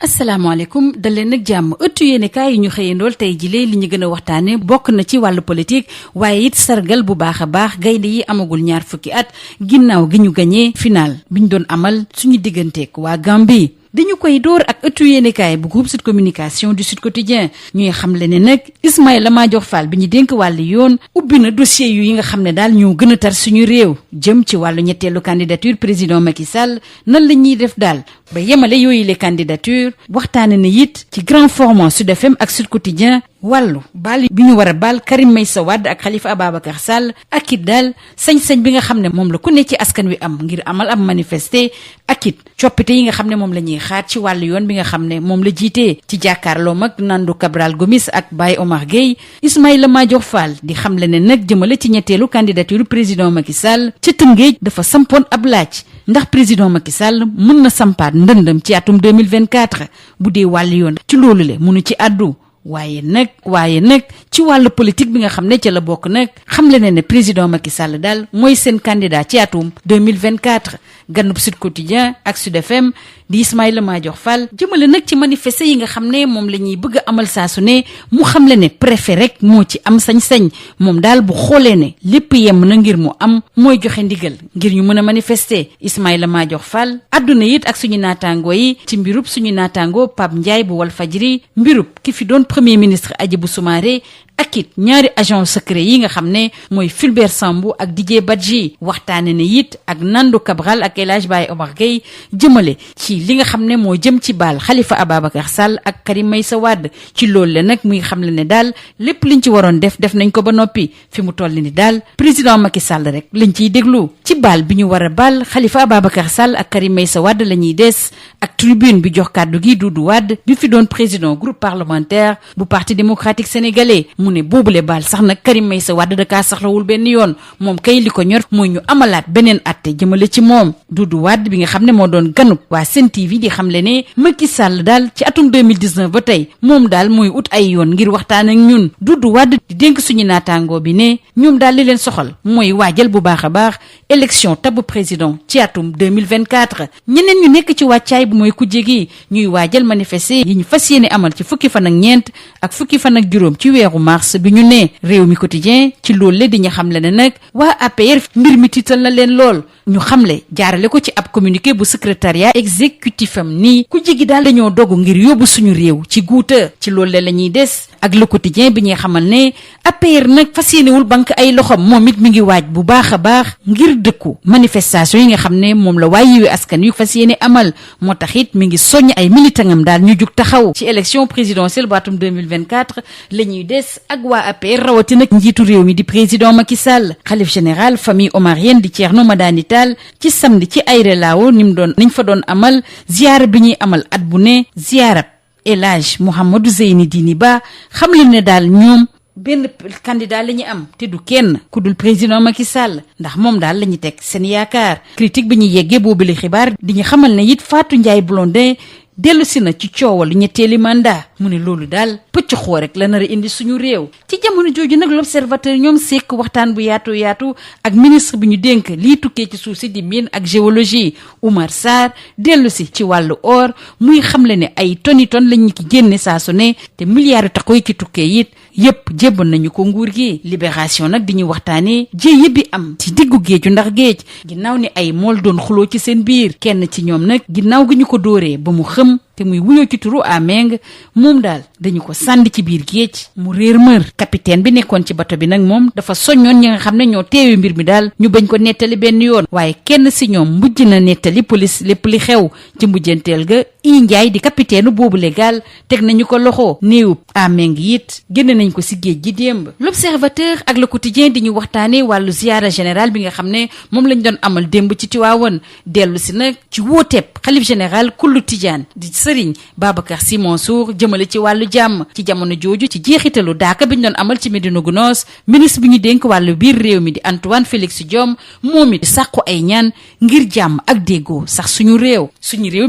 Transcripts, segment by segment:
asalaamaaleykum dal leen nag jàmm ëttu yéenekaay yi ñu xëyandool tey jilee li ñu gën a waxtaane bokk na ci wàllu politique waaye it sargal bu baax a baax gaynde yi amagul ñaar fukki at ginnaaw gi ñu gañee final bi ñu doon amal suñu digganteek waa Gambie. dañu koy door ak ëttu yéenekaay bu groupe Sud Communication du Sud Quotidien ñuy xamle ne nag Ismaïla Madior Fall bi ñu dénk wàllu yoon ubbi na dossier yu yi nga xam ne daal ñoo gën a tar suñu réew jëm ci wàllu ñetteelu candidature président Macky Sall nan la ñuy def daal ba yemale yooyu les candidatures waxtaane na it ci grand format Sud FM ak Sud Quotidien wàllu baal bi ñu war a baal Karim Meïssa Wade ak Khalifa Ababacar Sall ak it daal sañ-sañ bi nga xam ne moom la ku ne ci askan wi am ngir amal am manifester ak it coppite yi nga xam ne moom la ñuy xaar ci wàllu yoon bi nga xam ne moom la jiitee ci jàkkaarloo mag Nando Cabral Gomis ak Baye Omar Gueye Ismaïla Madior Fall di xamle ne nag jëmale ci ñetteelu candidature président Macky Sall ci Tëngéej dafa sampoon ab laaj ndax président Macky Sall mën na sampaat ndëndëm ci atum 2024 bu dee wàllu yoon ci loolu le mënu ci àddu waaye nag ci wàllu politique bi nga xam ne ca la bokk nag xamle ne président Macky Sall daal mooy seen candidat ci atum 2024 ganub Sud Quotidien ak Sud FM di Ismaïla Madior Fall jëmale nag ci manifester yi nga xam ne moom la ñuy bëgg a amal saa su ne mu xamle ne préfet rek moo ci am sañ-sañ moom daal bu xoolee ne lépp yem na ngir mu am mooy joxe ndigal ngir ñu mën a manifester Ismaïla Madior Fall àdduna it ak suñu naataangoo yi ci mbirub suñu naataangoo Pape Ndiaye bu Walfadjri mbirub ki fi doon premier ministre Hadjibou Soumaré ak it ñaari agent secret yi nga xam ne mooy Fulbert Sambou ak Didier Badji waxtaane ne it ak Nando Cabral ak El Hadj Baye Omar Gueye jëmale ci li nga xam ne moo jëm ci baal Khalifa Ababacar Sall ak Karim Meïssa Wade ci loolu la nag muy xam le ne daal lépp liñ ci waroon def nañ ko ba noppi fi mu toll ni daal président Macky Sall rek lañ ciy déglu ci baal bi ñu war a baal Khalifa Ababacar Sall ak Karim Meïssa Wade la ñuy des ak tribune bi jox kàddu gi Doudou Wade bi fi doon président groupe parlementaire bu parti démocratique sénégalais mu ne boobule baal sax nag Karim Meïssa Wade da kaa saxlawul benn yoon moom kay li ko ñor mooy ñu amalaat beneen atte jëmale ci moom Doudou Wade bi nga xam ne moo doon ganub waa Sen TV di xamle ne Macky Sall daal ci atum 2019 ba tey moom daal mooy ut ay yoon ngir waxtaan ak ñun Doudou Wade di dénk suñu naataangoo bi ne ñoom daal li leen soxal mooy waajal bu baax a baax élection tabu président ci atum 2024 ñeneen ñu nekk ci wàccaay bu mooy kujje gi ñuy waajal manifester yi ñu fas yéene amal ci fukki fan ak ñeent ak fukki fan ak juróom ci weeru mars bi ñu ne réew mi quotidien ci loolu le di ñu xamle ne nag waa APR mbir mi tiital na leen lool ñu xamle jaarale ko ci ab communiqué bu secrétariat exécutif am nii ku jigi daal dañoo dogu ngir yóbbu suñu réew ci guuta ci loolu le la ñuy des ak le quotidien bi ñuy xamal ne APR nag fas yéenewul banque ay loxom moom it mi ngi waaj bu baax a baax ngir dëkku manifestation yi nga xam ne moom la waa Yewwi Askan Wi fas yéene amal moo tax it mi ngi soññ ay militangam daal ñu jug taxaw ci élection présidentielle bu atum 2024 la ñuy des ak waa APR rawatina njiitu réew mi di président Macky Sall xalif général famille omarienne di Thierno Madani Tall ci samedi ci Aéré Lao niñ fa doon amal ziyaara bi ñuy amal at bu ne ziyaara El Hadj Mouhamadou Zeyni Dini Ba xam le ne daal ñoom benn candidat la ñu am te du kenn ku dul président Macky Sall ndax moom daal la ñu teg seen yaakaar critique bi ñu yeggee boobu li xibaar di ñu xamal ne it Fatou Ndiaye Blondin dellu si na ci coowal ñetteeli mandat mu ne loolu daal pëcc xoo rek la nar a indi suñu réew ci jamono jooju nag l'observateur ñoom sekk waxtaan bu yaatu ak ministre bi ñu dénk lii tukkee ci suuf si di mine ak géologie Oumar Sarr dellu si ci wàllu or muy xamle ne ay toni ton lañu ki génne saa su ne te milliards yu taxaw ci tukkee it yépp jébban nañu ko nguur gi libération nag di ñu waxtaanee jéye bi am ci diggu géeju ndax géej ginnaaw ni ay mool doon xuloo ci seen biir kenn ci ñoom nag ginnaaw gi ñu ko dóoree ba mu xëm te muy wuyoo ci turu Ameng moom daal dañu ko sànni ci biir géej mu réer mër capitaine bi nekkoon ci bato bi nag moom dafa soññoon ñi nga xam ne ñoo teewe mbir mi daal ñu bañ ko nettali benn yoon waaye kenn si ñoom mujj na nettali police lépp li xew ci mujjanteel ga i Njaay di capitaine boobu légal teg nañu ko loxo néewub Ameng it génne nañ ko si géej gi démb l'observateur ak le quotidien di ñu waxtaane wàllu ziyaara général bi nga xam ne moom lañ doon amal démb ci Tiwaawan dellu si nag ci wóoteeb xalif général kullu Tijaan di Sëriñ Babacar Sy Mansour jëmale ci wàllu jàmm ci jamono jooju ci jeexitalu daaka bi ñu doon amal ci Médina Gounass ministre bi ñu dénk wàllu biir réew mi di Antoine Félix Diome moom it sàkku ay ñaan ngir jàmm ak déggoo sax suñu réew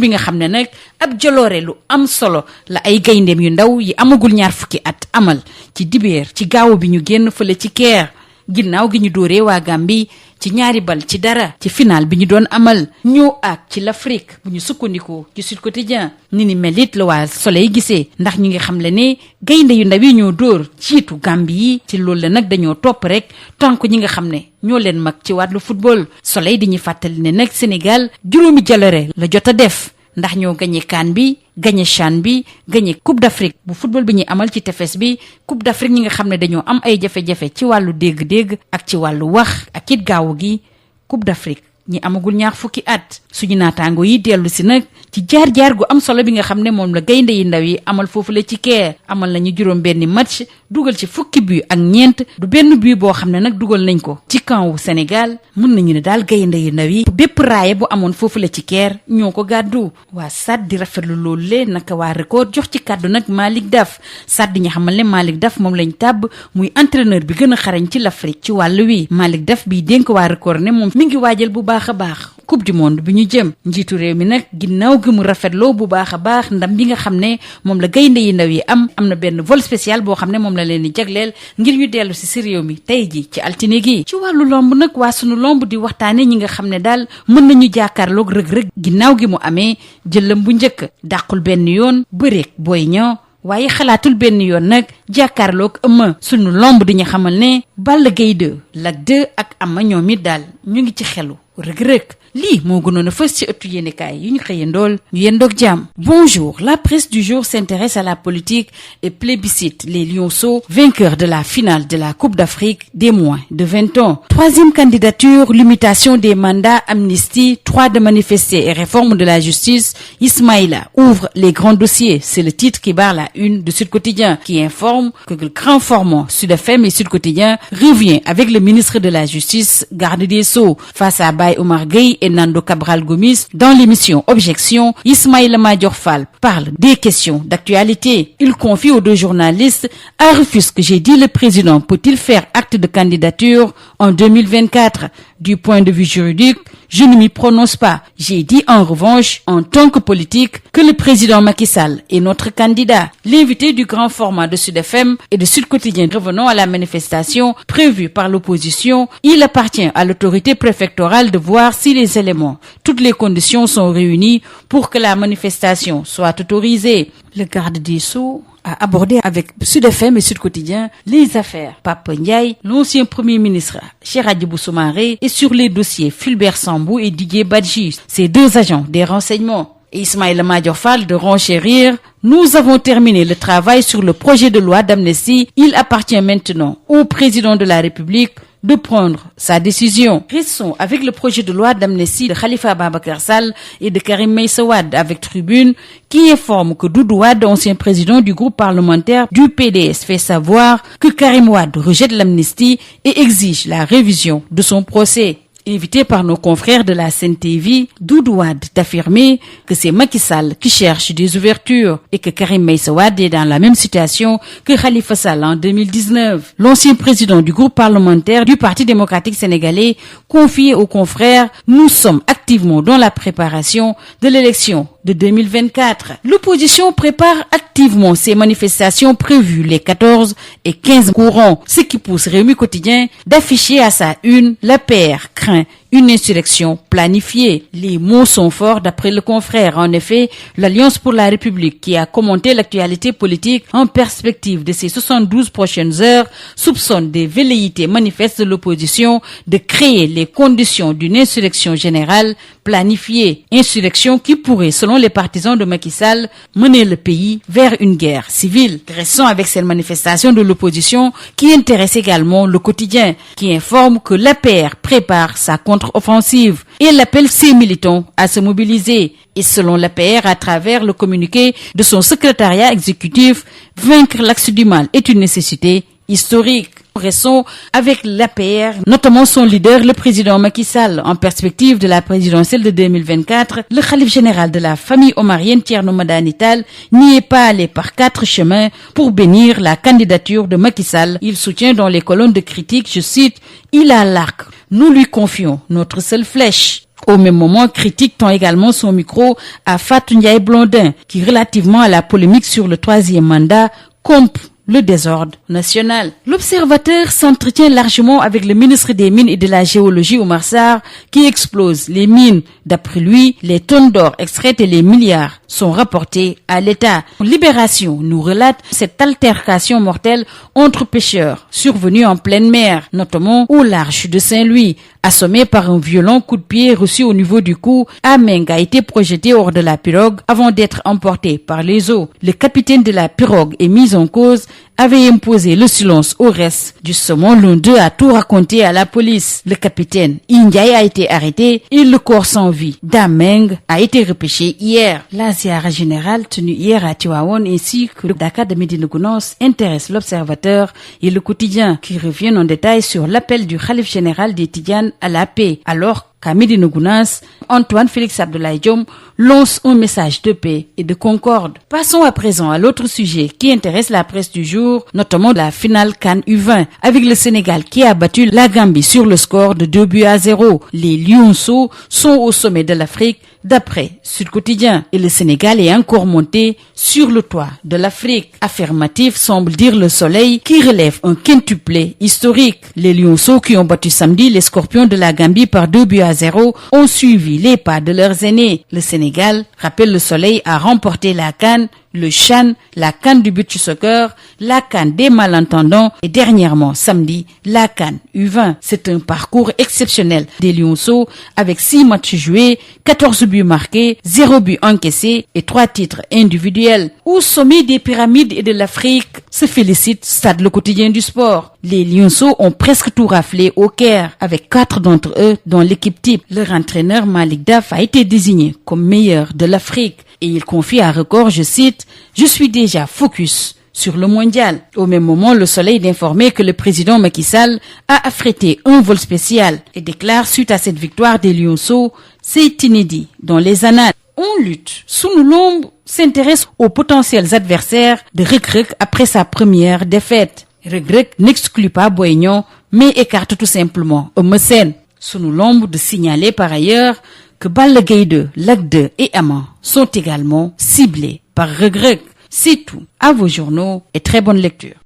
bi nga xam ne nag ab joloore lu am solo la ay gayndeem yu ndaw yi amagul ñaar fukki at amal ci dibeer ci gaawu bi ñu génn fële ci Caire ginnaaw gi ñu dóoree waa Gambie ci 2-0 ci final bi ñu doon amal ñëw ak ci l'Afrique bu ñu sukkandikoo ci Sud Quotidien ni mel it la waa Soleil gisee ndax ñu ngi xamle ne gaynde yu ndaw yi ñoo dóor jiitu Gambie yi ci loolu la nag dañoo topp rek tànk ñi nga xam ne ñoo leen mag ci wàllu football. Soleil di ñu fàttali ne nag Sénégal juróomi jaloore la jot a def ndax ñoo gañe CAN bi gañe CHAN bi gañe Coupe d'Afrique bu football bi ñuy amal ci tefes bi Coupe d'Afrique ñi nga xam ne dañoo am ay jafe-jafe ci wàllu dégg-dégg ak ci wàllu wax ak it gaawu gi Coupe d'Afrique ñi amagul ñaar fukki at. suñu naataango yi dellu si nag ci jaar-jaar gu am solo bi nga xam ne moom la gaynde yi ndaw yi amal foofu la ci Caire amal nañu juróom benni match dugal ci fukki but ak ñeent du benn but boo xam ne nag dugal nañ ko ci camp wu Sénégal mën nañu ne daal gaynde yi ndaw yi bépp raaye bu amoon foofu la ci Caire ñoo ko gàddu. waa SAD di rafetlu loolu le naka waa Record jox ci kàddu nag Malick Daf SAD di ñu xamal ne Malick Daf moom lañ tàbb muy entraîneur bi gën a xarañ ci l'Afrique ci wàllu wi. Malick Daf bi dénk waa Record ne moom mi ngi waajal bu baax a baax Coupe du monde bi ñu jëm. njiitu réew mi nag ginnaaw gi mu rafetloo bu baax a baax ndam bi nga xam ne moom la gaynde yi ndaw yi am na benn vol spécial boo xam ne moom la leen di jagleel ngir ñu dellu si réew mi tey ji ci altine gi. ci wàllu lomb nag waa sunu lomb di waxtaane ñi nga xam ne daal mën nañu jàkkaarloog rëg-rëg ginnaaw gi mu amee jëlam bu njëkk dàqul benn yoon bëreek Boy Niang waaye xalaatul benn yoon nag jàkkaarloog Eumeu. sunu lomb di ñu xamal ne Balla Gaye 2 Lac 2 ak Ama ñoom it daal ñu ngi ci xelu rëg-rëg. lii moo gënoon a fës ci ëttu yéenekaay yi ñu xëyandool ñu yendoog jàmm. Bonjour, la presse du jour s'intéresse à la politique et plébiscite les lionceaux vainqueurs de la finale de la Coupe d'Afrique des moins de 20 ans. Troisième candidature, limitation des mandats, amnistie, droit de manifester et réforme de la justice. Ismaïla ouvre les grands dossiers. C'est le titre qui barre la une de Sud Quotidien qui informe que le grand formant Sud FM et Sud Quotidien revient avec le ministre de la Justice, garde des Sceaux, face à Baye Omar Gueye et Nando Cabral Gomis. Dans l'émission Objection, Ismaïla Madior Fall parle des questions d'actualité. Il confie aux deux journalistes: à Rufisque, j'ai dit, le président peut-il faire acte de candidature en 2024? Du point de vue juridique, je ne m'y prononce pas. J'ai dit en revanche, en tant que politique, que le président Macky Sall est notre candidat. L'invité du grand format de Sud FM et de Sud Quotidien. Revenons à la manifestation prévue par l'opposition. Il appartient à l'autorité préfectorale de voir si les éléments, toutes les conditions sont réunies pour que la manifestation soit autorisée. Le garde des Sceaux a abordé avec Sud FM et Sud Quotidien les affaires Pape Ndiaye, l'ancien premier ministre Cheikh Hadjibou Soumaré, et sur les dossiers Fulbert Sambou et Didier Badji, ces deux agents des renseignements. Et Ismaïla Madior Fall de renchérir: nous avons terminé le travail sur le projet de loi d'amnistie. Il appartient maintenant au président de la République de prendre sa décision. Restons avec le projet de loi d'amnistie de Khalifa Ababacar Sall et de Karim Meïssa Wade avec Tribune qui informe que Doudou Wade, ancien président du groupe parlementaire du PDS, fait savoir que Karim Wade rejette l'amnistie et exige la révision de son procès. Invité par nos confrères de la Sen TV, Doudou Wade d'affirmer que c'est Macky Sall qui cherche des ouvertures et que Karim Meïssa Wade est dans la même situation que Khalifa Sall en 2019. L'ancien président du groupe parlementaire du Parti démocratique sénégalais confié aux confrères: nous sommes activement dans la préparation de l'élection de 2024. L'opposition prépare activement ces manifestations prévues les 14 et 15 courants, ce qui pousse Rewmi Quotidien d'afficher à sa une: l'APR craint une insurrection planifiée. Les mots sont forts d'après le confrère. En effet, l'Alliance pour la République, qui a commenté l'actualité politique en perspective de ces 72 prochaines heures, soupçonne des velléités manifestes de l'opposition de créer les conditions d'une insurrection générale planifiée. Insurrection qui pourrait, selon les partisans de Macky Sall, mener le pays vers une guerre civile. Restons avec cette manifestation de l'opposition qui intéresse également le quotidien, qui informe que l'APR prépare sa contre-offensive et elle appelle ses militants à se mobiliser. Et selon l'APR, à travers le communiqué de son secrétariat exécutif, vaincre l'axe du mal est une nécessité historique. Restons avec l'APR, notamment son leader, le président Macky Sall. En perspective de la présidentielle de 2024, le khalife général de la famille omarienne, Thierno Madani Tall, n'y est pas allé par 4 chemins pour bénir la candidature de Macky Sall. Il soutient dans les colonnes de critiques, je cite: il a l'arc, nous lui confions notre seule flèche. Au même moment, critique tend également son micro à Fatou Ndiaye Blondin, qui, relativement à la polémique sur le 3e mandat, compte le désordre national. L'Observateur s'entretient largement avec le ministre des Mines et de la Géologie, Oumar Sarr, qui explose les mines. D'après lui, les tonnes d'or extraites et les milliards sont rapportés à l'État. Libération nous relate cette altercation mortelle entre pêcheurs survenue en pleine mer, notamment au large de Saint-Louis. Assommé par un violent coup de pied reçu au niveau du cou, Ameng a été projeté hors de la pirogue avant d'être emporté par les eaux. Le capitaine de la pirogue est mis en cause, avait imposé le silence au reste du saumon. L'un d'eux a tout raconté à la police. Le capitaine Indiaye a été arrêté et le corps sans vie d'Ameng a été repêché hier. La ziara générale tenue hier à Tivaouane ainsi que le Dakar de Médina Gounass intéresse l'Observateur et le Quotidien qui reviennent en détail sur l'appel du khalife général des Tidjanes à la paix, alors qu'à Médina Gounass, Antoine Félix Abdoulaye Diome lance un message de paix et de concorde. Passons à présent à l'autre sujet qui intéresse la presse du jour, notamment la finale CAN U20, avec le Sénégal qui a battu la Gambie sur le score de 2-0. Les Lionceaux sont au sommet de l'Afrique d'après Sud Quotidien et le Sénégal est encore monté sur le toit de l'Afrique. Affirmatif semble dire le Soleil qui relève un quintuplé historique. Les Lionceaux qui ont battu samedi les Scorpions de la Gambie par 2-0 ont suivi les pas de leurs aînés. Le Sénégal, rappelle le Soleil, a remporté la CAN, le CHAN, la CAN du beach soccer, la CAN des malentendants et dernièrement samedi la CAN U20. C'est un parcours exceptionnel des Lionceaux avec 6 matchs joués, 14 buts marqués, 0 but encaissé et 3 titres individuels. Au sommet des pyramides et de l'Afrique, se félicite Stade le Quotidien du sport. Les Lionceaux ont presque tout raflé au Caire avec 4 d'entre eux dans l'équipe type. Leur entraîneur Malik Daf a été désigné comme meilleur de l'Afrique et il confie à Record, je cite, « Je suis déjà focus sur le mondial ». Au même moment, le Soleil d'informer que le président Macky Sall a affrété un vol spécial et déclare suite à cette victoire des Lionceaux, c'est inédit dans les annales. On lutte. Sunu Lamb s'intéresse aux potentiels adversaires de Reug Reug après sa première défaite. Reug Reug n'exclut pas Boy Niang, mais écarte tout simplement Eumeu Sène. Sunu Lamb de signaler par ailleurs que Balla Gaye 2, Lac 2 et Ama sont également ciblés par Reug Reug. C'est tout. À vos journaux et très bonne lecture.